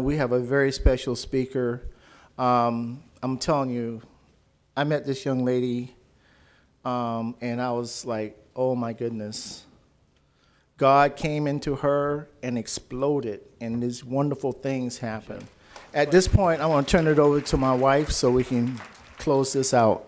we have a very special speaker. I'm telling you, I met this young lady, and I was like, oh my goodness. God came into her and exploded, and these wonderful things happened. At this point, I want to turn it over to my wife so we can close this out.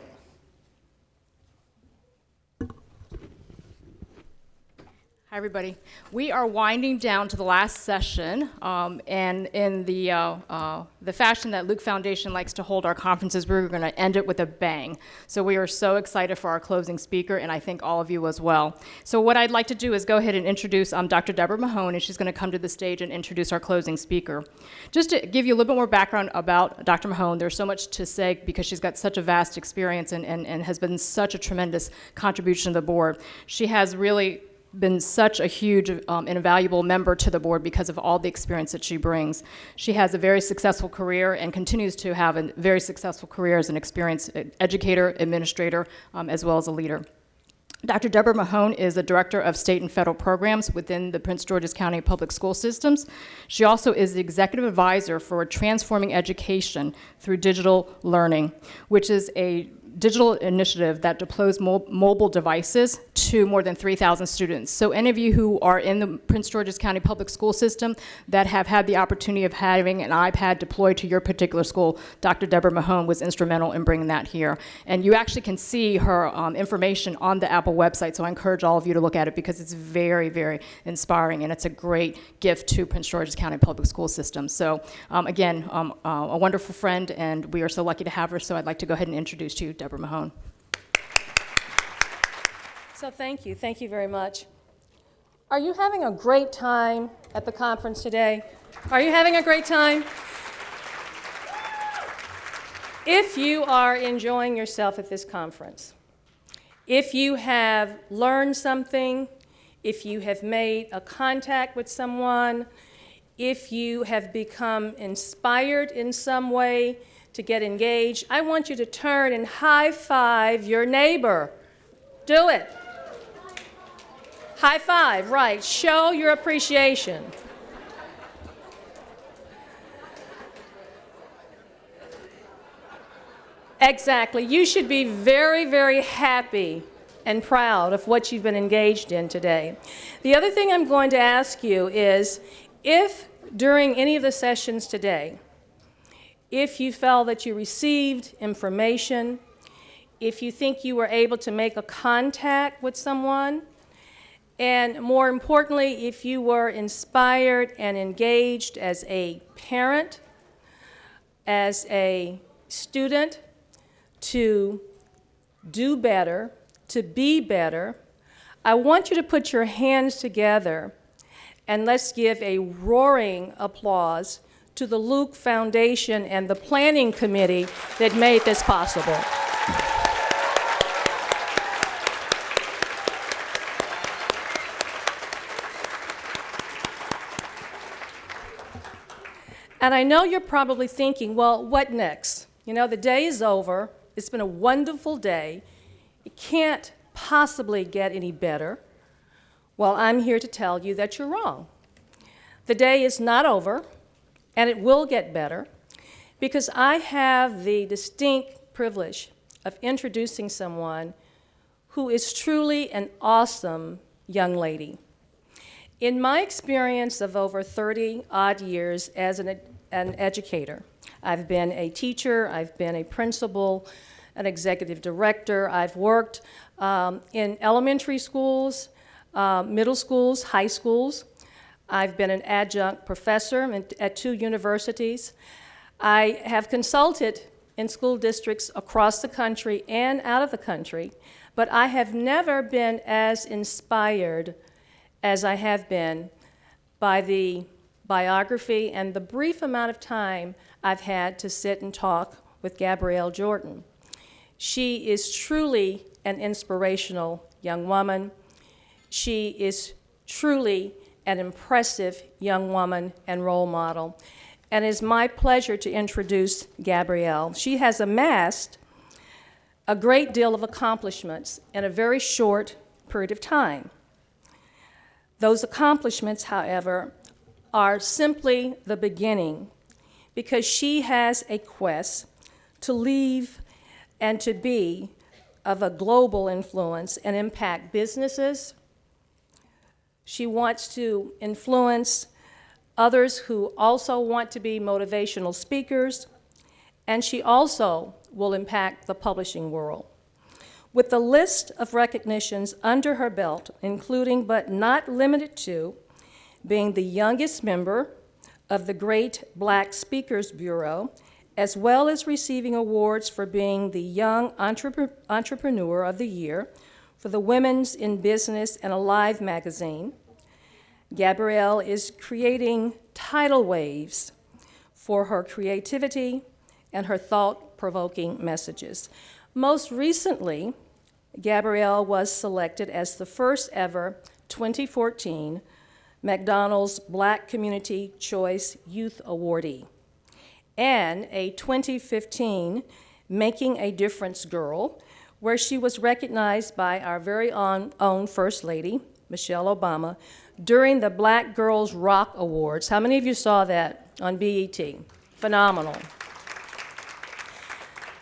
Hi, everybody. We are winding down to the last session, and in the fashion that Luke Foundation likes to hold our conferences, we're going to end it with a bang. So we are so excited for our closing speaker, and I think all of you as well. So what I'd like to do is go ahead and introduce Dr. Deborah Mahone, and she's going to come to the stage and introduce our closing speaker. Just to give you a little bit more background about Dr. Mahone, there's so much to say because she's got such a vast experience and has been such a tremendous contribution to the board. She has really been such a huge and invaluable member to the board because of all the experience that she brings. She has a very successful career and continues to have a very successful career as an experienced educator, administrator, as well as a leader. Dr. Deborah Mahone is the Director of State and Federal Programs within the Prince George's County Public School Systems. She also is the Executive Advisor for Transforming Education Through Digital Learning, which is a digital initiative that deploys mobile devices to more than 3,000 students. So any of you who are in the Prince George's County Public School System that have had the opportunity of having an iPad deployed to your particular school, Dr. Deborah Mahone was instrumental in bringing that here. And you actually can see her information on the Apple website, so I encourage all of you to look at it because it's very, very inspiring, and it's a great gift to Prince George's County Public School System. So again, a wonderful friend, and we are so lucky to have her, so I'd like to go ahead and introduce you, Deborah Mahone. So thank you very much. Are you having a great time at the conference today? Are you having a great time? If you are enjoying yourself at this conference, if you have learned something, if you have made a contact with someone, if you have become inspired in some way to get engaged, I want you to turn and high five your neighbor. Do it. High five, right. Show your appreciation. Exactly. You should be very, very happy and proud of what you've been engaged in today. The other thing I'm going to ask you is, if during any of the sessions today, if you felt that you received information, if you think you were able to make a contact with someone, and more importantly, if you were inspired and engaged as a parent, as a student, to do better, to be better, I want you to put your hands together and let's give a roaring applause to the Luke Foundation and the planning committee that made this possible. And I know you're probably thinking, well, what next? You know, the day is over. It's been a wonderful day. It can't possibly get any better. Well, I'm here to tell you that you're wrong. The day is not over, and it will get better, because I have the distinct privilege of introducing someone who is truly an awesome young lady. In my experience of over 30-odd years as an educator, I've been a teacher, I've been a principal, an executive director, I've worked in elementary schools, middle schools, high schools. I've been an adjunct professor at 2 universities. I have consulted in school districts across the country and out of the country, but I have never been as inspired as I have been by the biography and the brief amount of time I've had to sit and talk with Gabrielle Jordan. She is truly an inspirational young woman. She is truly an impressive young woman and role model. And it's my pleasure to introduce Gabrielle. She has amassed a great deal of accomplishments in a very short period of time. Those accomplishments, however, are simply the beginning because she has a quest to leave and to be of a global influence and impact businesses. She wants to influence others who also want to be motivational speakers, and she also will impact the publishing world. With the list of recognitions under her belt, including but not limited to being the youngest member of the Great Black Speakers Bureau, as well as receiving awards for being the Young Entrepreneur of the Year for the Women's in Business and Alive magazine, Gabrielle is creating tidal waves for her creativity and her thought-provoking messages. Most recently, Gabrielle was selected as the first ever 2014 McDonald's Black Community Choice Youth Awardee and a 2015 Making a Difference Girl, where she was recognized by our very own First Lady, Michelle Obama, during the Black Girls Rock Awards. How many of you saw that on BET? Phenomenal.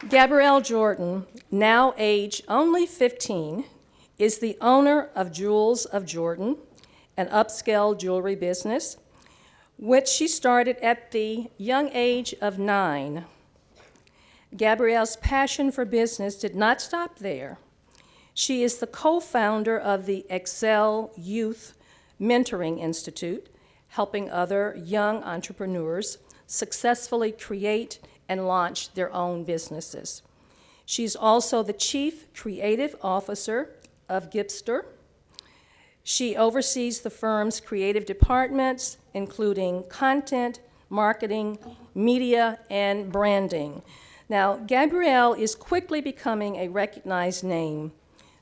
Gabrielle Jordan, now age only 15, is the owner of Jewels of Jordan, an upscale jewelry business, which she started at the young age of 9. Gabrielle's passion for business did not stop there. She is the co-founder of the Excel Youth Mentoring Institute, helping other young entrepreneurs successfully create and launch their own businesses. She's also the Chief Creative Officer of Gipster. She oversees the firm's creative departments, including content, marketing, media, and branding. Now, Gabrielle is quickly becoming a recognized name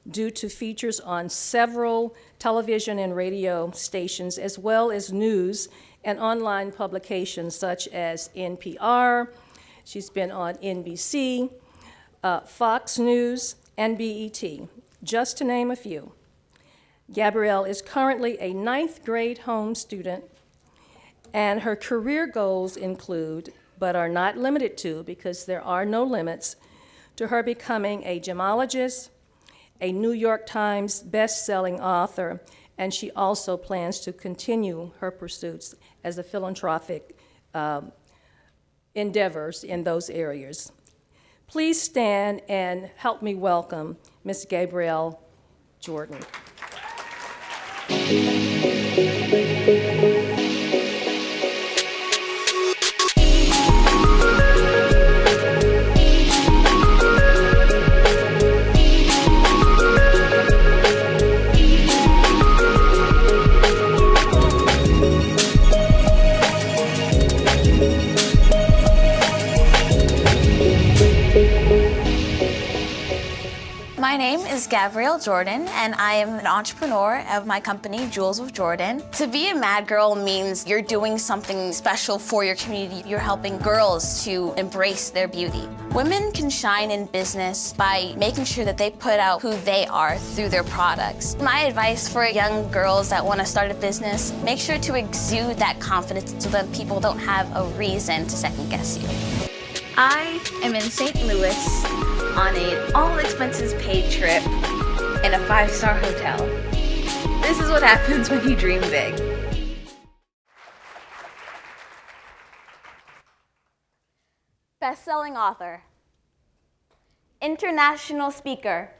due to features on several television and radio stations, as well as news and online publications such as NPR. She's been on NBC, Fox News, and BET, just to name a few. Gabrielle is currently a 9th grade home student, and her career goals include, but are not limited to, because there are no limits, to her becoming a gemologist, a New York Times best-selling author, and she also plans to continue her pursuits as a philanthropic endeavors in those areas. Please stand and help me welcome Ms. Gabrielle Jordan. My name is Gabrielle Jordan, and I am an entrepreneur of my company, Jewels of Jordan. To be a Mad Girl means you're doing something special for your community. You're helping girls to embrace their beauty. Women can shine in business by making sure that they put out who they are through their products. My advice for young girls that want to start a business, make sure to exude that confidence so that people don't have a reason to second guess you. I am in St. Louis on an all-expenses-paid trip in a 5-star hotel. This is what happens when you dream big. Best-selling author, international speaker,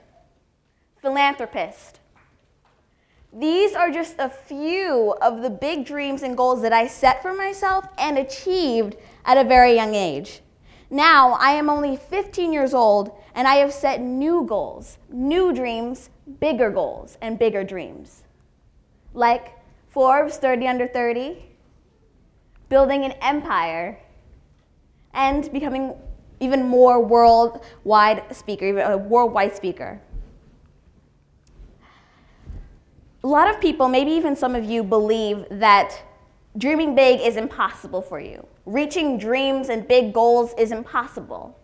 philanthropist. These are just a few of the big dreams and goals that I set for myself and achieved at a very young age. Now, I am only 15 years old, and I have set new goals, new dreams, bigger goals, and bigger dreams. Like Forbes 30 Under 30, building an empire, and becoming even more worldwide speaker, even a worldwide speaker. A lot of people, maybe even some of you, believe that dreaming big is impossible for you. Reaching dreams and big goals is impossible.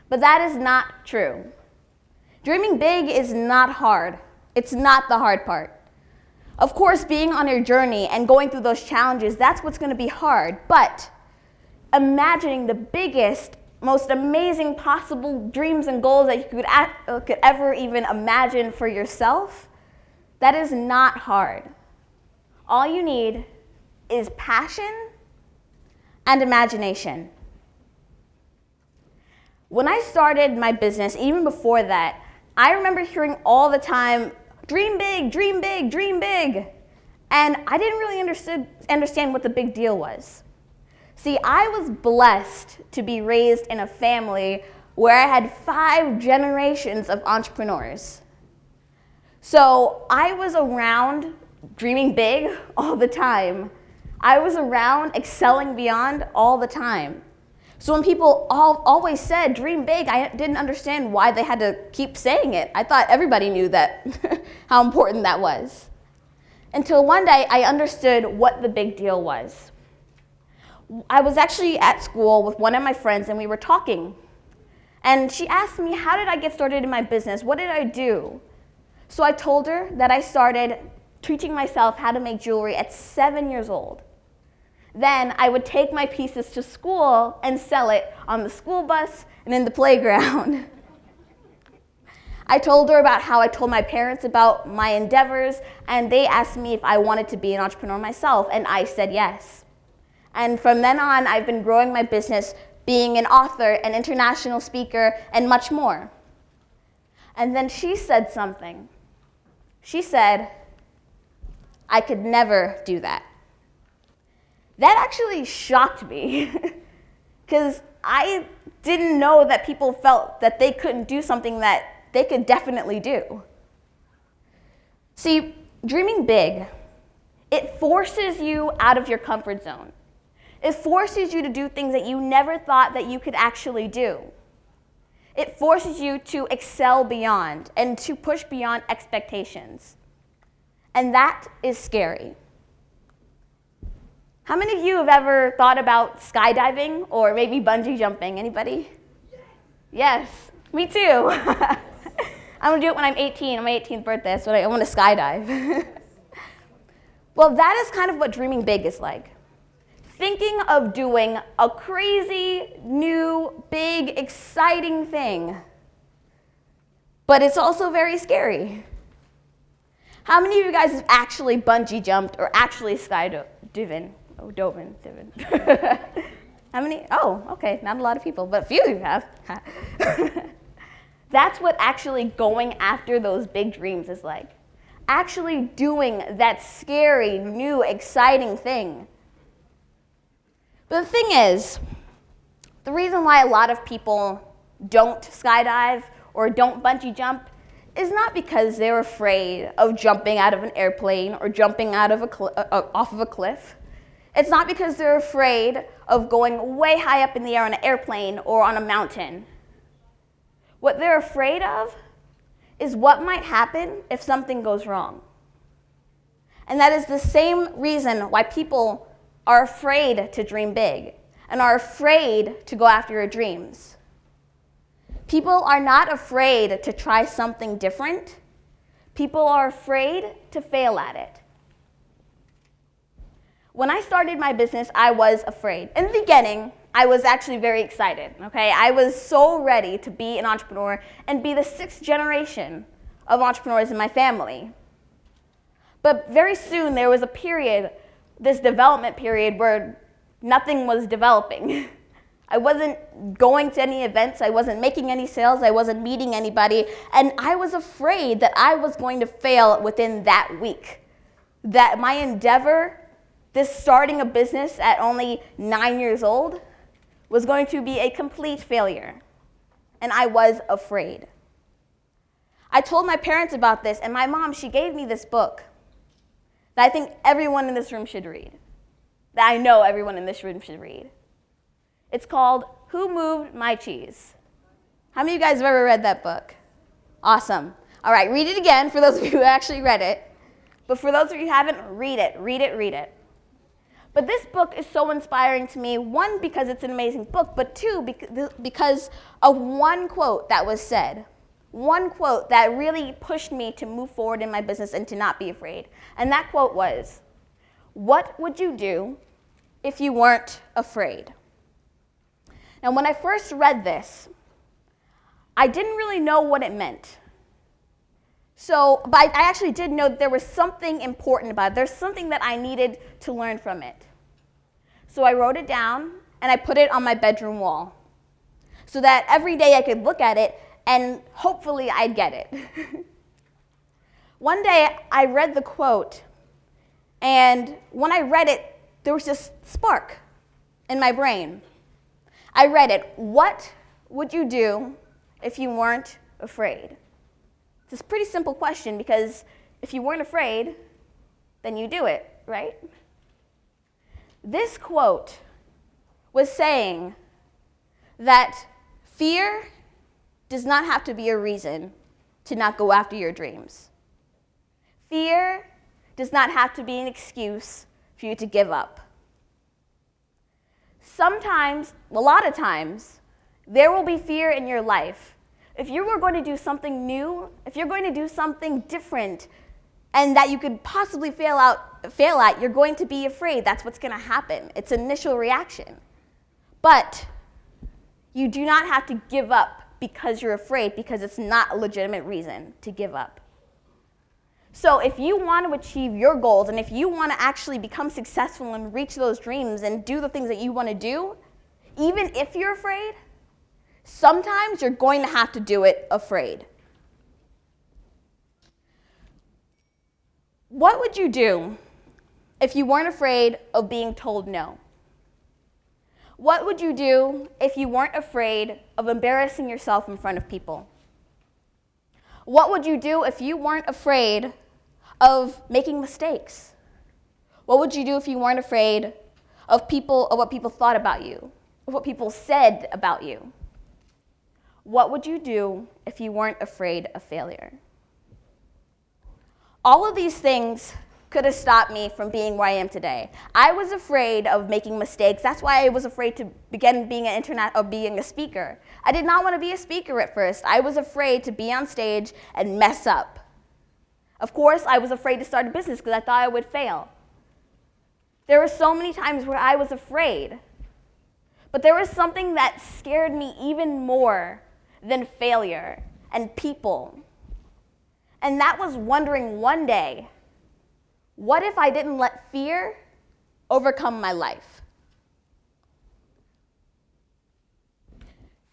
But that is not true. Dreaming big is not hard. It's not the hard part. Of course, being on your journey and going through those challenges, that's what's going to be hard. But imagining the biggest, most amazing possible dreams and goals that you could ever even imagine for yourself, that is not hard. All you need is passion and imagination. When I started my business, even before that, I remember hearing all the time, dream big, dream big, dream big. And I didn't really understand what the big deal was. See, I was blessed to be raised in a family where I had 5 generations of entrepreneurs. So I was around dreaming big all the time. I was around excelling beyond all the time. So when people always said dream big, I didn't understand why they had to keep saying it. I thought everybody knew that, how important that was. Until one day I understood what the big deal was. I was actually at school with one of my friends and we were talking. And she asked me, how did I get started in my business? What did I do? So I told her that I started teaching myself how to make jewelry at 7 years old. Then I would take my pieces to school and sell it on the school bus and in the playground. I told her about how I told my parents about my endeavors, and they asked me if I wanted to be an entrepreneur myself, and I said yes. And from then on, I've been growing my business, being an author, an international speaker, and much more. And then she said something. She said, I could never do that. That actually shocked me because I didn't know that people felt that they couldn't do something that they could definitely do. See, dreaming big, it forces you out of your comfort zone. It forces you to do things that you never thought that you could actually do. It forces you to excel beyond and to push beyond expectations. And that is scary. How many of you have ever thought about skydiving or maybe bungee jumping? Anybody? Yes, me too. I'm gonna do it when I'm 18, on my 18th birthday, so I want to skydive. Well, that is kind of what dreaming big is like. Thinking of doing a crazy, new, big, exciting thing. But it's also very scary. How many of you guys have actually bungee jumped or actually skydiving? Oh, Dovin. How many? Oh, okay, not a lot of people, but a few of you have. That's what actually going after those big dreams is like. Actually doing that scary, new, exciting thing. But the thing is, the reason why a lot of people don't skydive or don't bungee jump is not because they're afraid of jumping out of an airplane or jumping out of off of a cliff. It's not because they're afraid of going way high up in the air on an airplane or on a mountain. What they're afraid of is what might happen if something goes wrong. And that is the same reason why people are afraid to dream big and are afraid to go after your dreams. People are not afraid to try something different. People are afraid to fail at it. When I started my business, I was afraid. In the beginning, I was actually very excited, okay? I was so ready to be an entrepreneur and be the 6th generation of entrepreneurs in my family. But very soon, there was a period, this development period, where nothing was developing. I wasn't going to any events, I wasn't making any sales, I wasn't meeting anybody, and I was afraid that I was going to fail within that week. That my endeavor, this starting a business at only 9 years old, was going to be a complete failure. And I was afraid. I told my parents about this, and my mom, she gave me this book that I think everyone in this room should read. That I know everyone in this room should read. It's called Who Moved My Cheese? How many of you guys have ever read that book? Awesome. All right, read it again for those of you who actually read it. But for those of you who haven't, read it, read it, read it. But this book is so inspiring to me, one, because it's an amazing book, but two, because of one quote that was said. One quote that really pushed me to move forward in my business and to not be afraid. And that quote was, "What would you do if you weren't afraid?" And when I first read this, I didn't really know what it meant. But I actually did know that there was something important about it. There's something that I needed to learn from it. So I wrote it down, and I put it on my bedroom wall so that every day I could look at it, and hopefully I'd get it. One day, I read the quote, and when I read it, there was this spark in my brain. I read it, "What would you do if you weren't afraid?" It's a pretty simple question, because if you weren't afraid, then you do it, right? This quote was saying that fear does not have to be a reason to not go after your dreams. Fear does not have to be an excuse for you to give up. Sometimes, a lot of times, there will be fear in your life. If you were going to do something new, if you're going to do something different, and that you could possibly fail at, you're going to be afraid. That's what's going to happen. It's initial reaction. But you do not have to give up because you're afraid, because it's not a legitimate reason to give up. So if you want to achieve your goals, and if you want to actually become successful and reach those dreams and do the things that you want to do, even if you're afraid, sometimes you're going to have to do it afraid. What would you do if you weren't afraid of being told no? What would you do if you weren't afraid of embarrassing yourself in front of people? What would you do if you weren't afraid of making mistakes? What would you do if you weren't afraid of what people thought about you, of what people said about you? What would you do if you weren't afraid of failure? All of these things could have stopped me from being where I am today. I was afraid of making mistakes. That's why I was afraid to begin being being a speaker. I did not want to be a speaker at first. I was afraid to be on stage and mess up. Of course, I was afraid to start a business because I thought I would fail. There were so many times where I was afraid. But there was something that scared me even more than failure and people. And that was wondering one day, what if I didn't let fear overcome my life?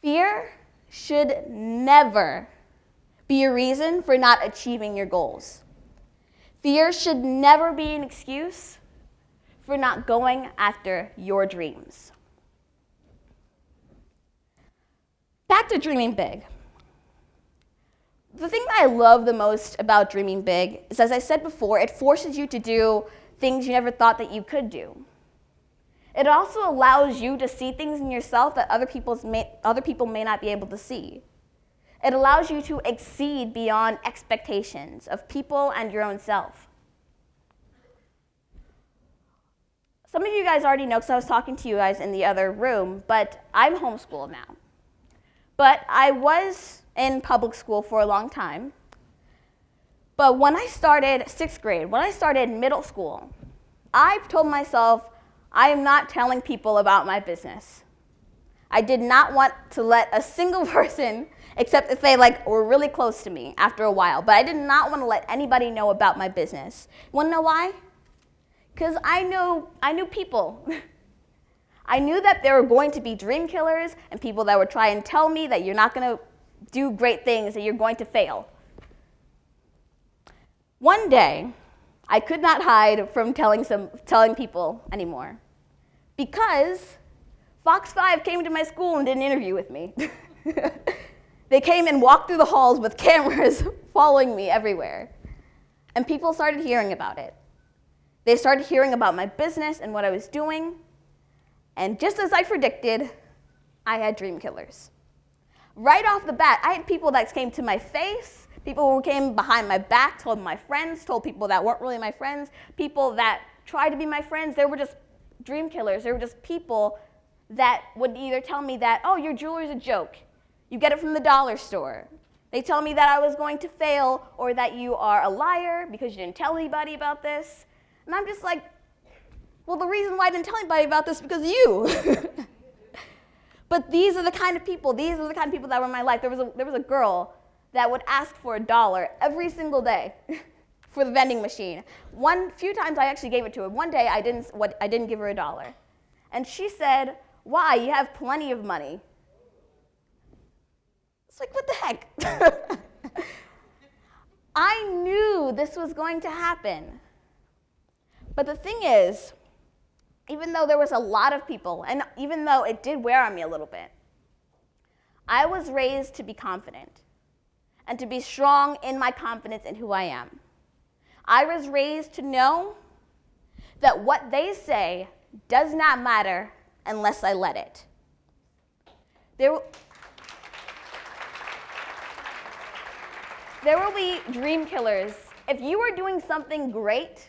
Fear should never be a reason for not achieving your goals. Fear should never be an excuse for not going after your dreams. Back to dreaming big. The thing that I love the most about dreaming big is, as I said before, it forces you to do things you never thought that you could do. It also allows you to see things in yourself that other people may not be able to see. It allows you to exceed beyond expectations of people and your own self. Some of you guys already know, because I was talking to you guys in the other room, but I'm homeschooled now. But I was in public school for a long time. But when I started 6th grade, when I started middle school, I've told myself I am not telling people about my business. I did not want to let a single person, except if they were really close to me after a while, but I did not want to let anybody know about my business. Want to know why? Because I knew people. I knew that there were going to be dream killers and people that would try and tell me that you're not going to do great things, that you're going to fail. One day, I could not hide from telling people anymore, because Fox 5 came to my school and did an interview with me. They came and walked through the halls with cameras following me everywhere. And people started hearing about it. They started hearing about my business and what I was doing. And just as I predicted, I had dream killers. Right off the bat, I had people that came to my face, people who came behind my back, told my friends, told people that weren't really my friends, people that tried to be my friends. They were just dream killers. They were just people that would either tell me that, oh, your jewelry's a joke. You get it from the dollar store. They tell me that I was going to fail, or that you are a liar because you didn't tell anybody about this. And I'm just like, well, the reason why I didn't tell anybody about this is because of you. But these are the kind of people that were in my life. There was a girl that would ask for $1 every single day for the vending machine. Few times I actually gave it to her. One day I didn't give her $1. And she said, "Why? You have plenty of money." It's like, what the heck? I knew this was going to happen. But the thing is, even though there was a lot of people, and even though it did wear on me a little bit, I was raised to be confident and to be strong in my confidence in who I am. I was raised to know that what they say does not matter unless I let it. There will be dream killers. If you are doing something great,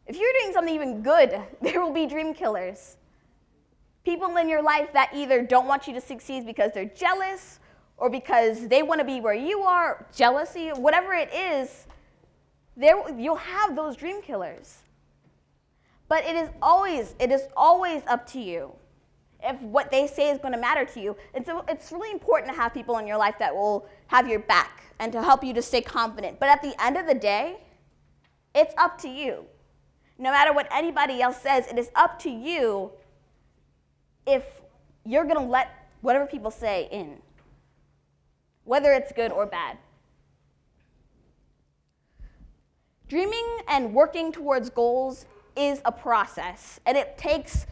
if you're doing something even good, there will be dream killers. People in your life that either don't want you to succeed because they're jealous or because they want to be where you are, jealousy, whatever it is, you'll have those dream killers. But it is always up to you if what they say is going to matter to you. And so it's really important to have people in your life that will have your back and to help you to stay confident. But at the end of the day, it's up to you. No matter what anybody else says, it is up to you if you're going to let whatever people say in, whether it's good or bad. Dreaming and working towards goals is a process, and it takes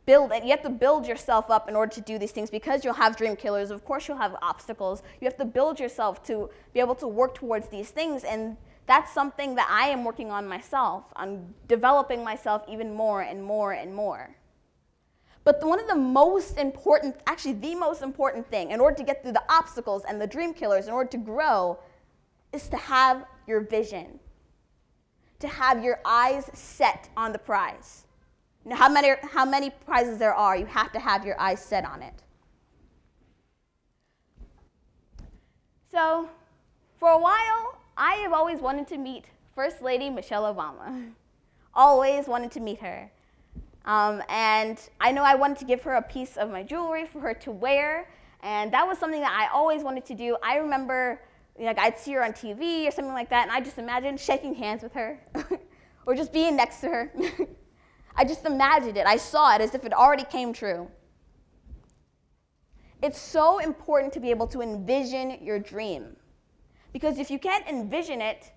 you have to build yourself up in order to do these things because you'll have dream killers. Of course, you'll have obstacles. You have to build yourself to be able to work towards these things, and that's something that I am working on myself, on developing myself even more and more and more. But one of the most important, actually the most important thing in order to get through the obstacles and the dream killers, in order to grow, is to have your vision, to have your eyes set on the prize. Now, how many prizes there are, you have to have your eyes set on it. So, for a while, I have always wanted to meet First Lady Michelle Obama. Always wanted to meet her. And I know I wanted to give her a piece of my jewelry for her to wear, and that was something that I always wanted to do. I remember I'd see her on TV or something like that, and I just imagined shaking hands with her or just being next to her. I just imagined it. I saw it as if it already came true. It's so important to be able to envision your dream. Because if you can't envision it,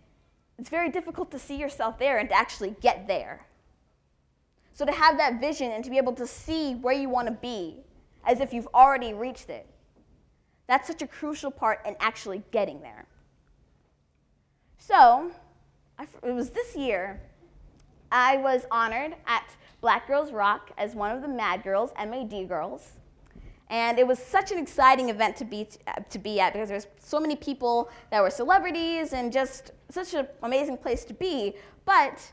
it's very difficult to see yourself there and to actually get there. So to have that vision and to be able to see where you want to be as if you've already reached it, that's such a crucial part in actually getting there. So, it was this year, I was honored at Black Girls Rock as one of the MAD girls, MAD girls. And it was such an exciting event to be at because there's so many people that were celebrities and just such an amazing place to be. But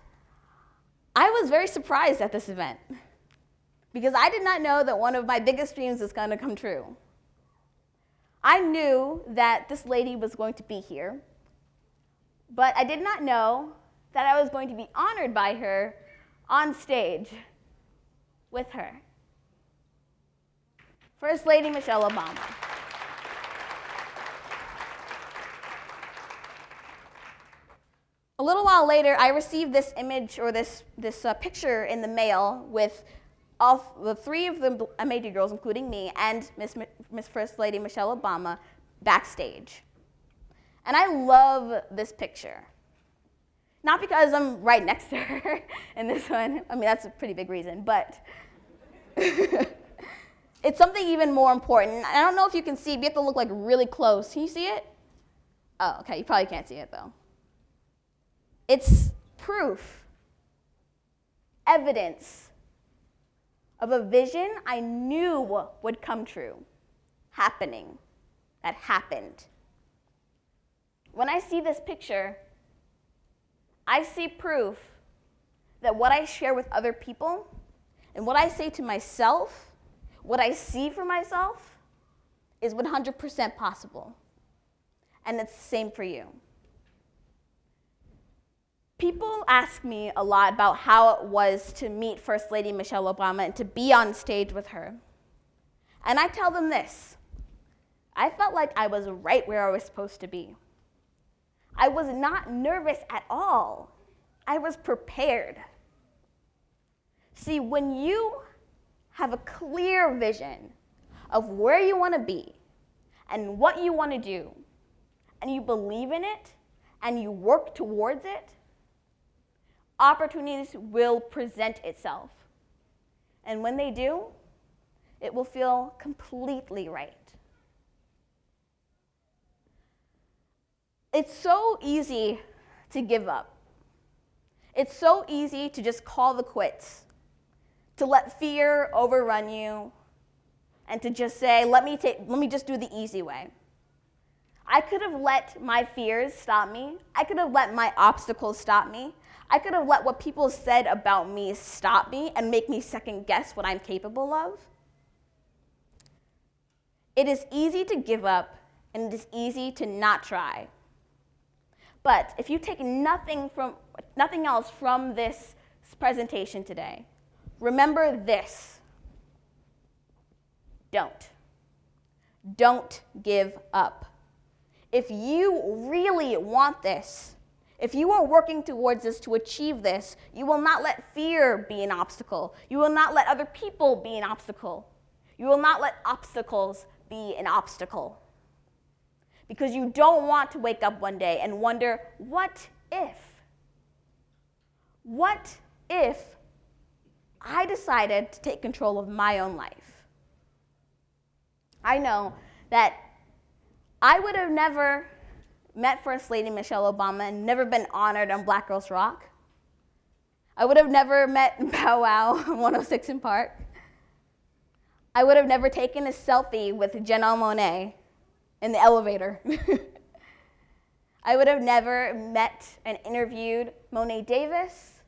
I was very surprised at this event because I did not know that one of my biggest dreams was going to come true. I knew that this lady was going to be here, but I did not know that I was going to be honored by her on stage with her. First Lady Michelle Obama. A little while later, I received this image or this picture in the mail with all the three of the MAD girls, including me, and Miss First Lady Michelle Obama backstage. And I love this picture. Not because I'm right next to her in this one. I mean, that's a pretty big reason, but it's something even more important. I don't know if you can see it, but you have to look really close. Can you see it? Oh, okay, you probably can't see it though. It's proof, evidence of a vision I knew would come true, that happened. When I see this picture, I see proof that what I share with other people and what I say to myself, what I see for myself, is 100% possible. And it's the same for you. People ask me a lot about how it was to meet First Lady Michelle Obama and to be on stage with her. And I tell them this: I felt like I was right where I was supposed to be. I was not nervous at all. I was prepared. See, when you have a clear vision of where you want to be and what you want to do, and you believe in it, and you work towards it, opportunities will present itself. And when they do, it will feel completely right. It's so easy to give up. It's so easy to just call the quits, to let fear overrun you, and to just say, let me just do the easy way. I could have let my fears stop me. I could have let my obstacles stop me. I could have let what people said about me stop me and make me second guess what I'm capable of. It is easy to give up, and it is easy to not try. But if you take nothing else from this presentation today, remember this: don't give up. If you really want this, if you are working towards this to achieve this, you will not let fear be an obstacle. You will not let other people be an obstacle. You will not let obstacles be an obstacle. Because you don't want to wake up one day and wonder, what if? What if I decided to take control of my own life? I know that I would have never met First Lady Michelle Obama and never been honored on Black Girls Rock. I would have never met Bow Wow on 106 in Park. I would have never taken a selfie with Janelle Monáe in the elevator. I would have never met and interviewed Monet Davis.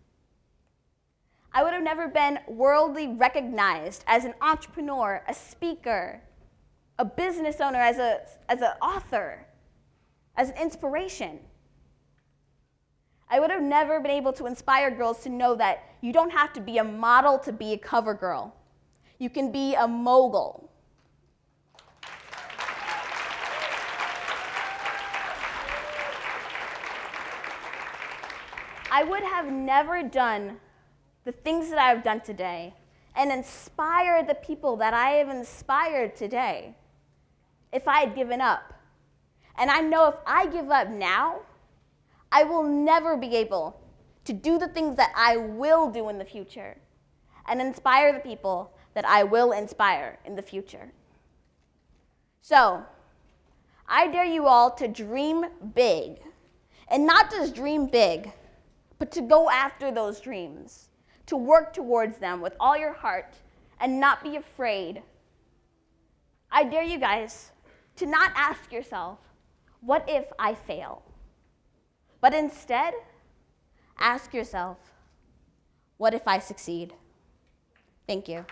I would have never been worldly recognized as an entrepreneur, a speaker, a business owner, as an author, as an inspiration. I would have never been able to inspire girls to know that you don't have to be a model to be a cover girl. You can be a mogul. I would have never done the things that I've done today and inspired the people that I have inspired today if I had given up. And I know if I give up now, I will never be able to do the things that I will do in the future and inspire the people that I will inspire in the future. So, I dare you all to dream big. And not just dream big, but to go after those dreams, to work towards them with all your heart and not be afraid. I dare you guys to not ask yourself, what if I fail? But instead, ask yourself, what if I succeed? Thank you.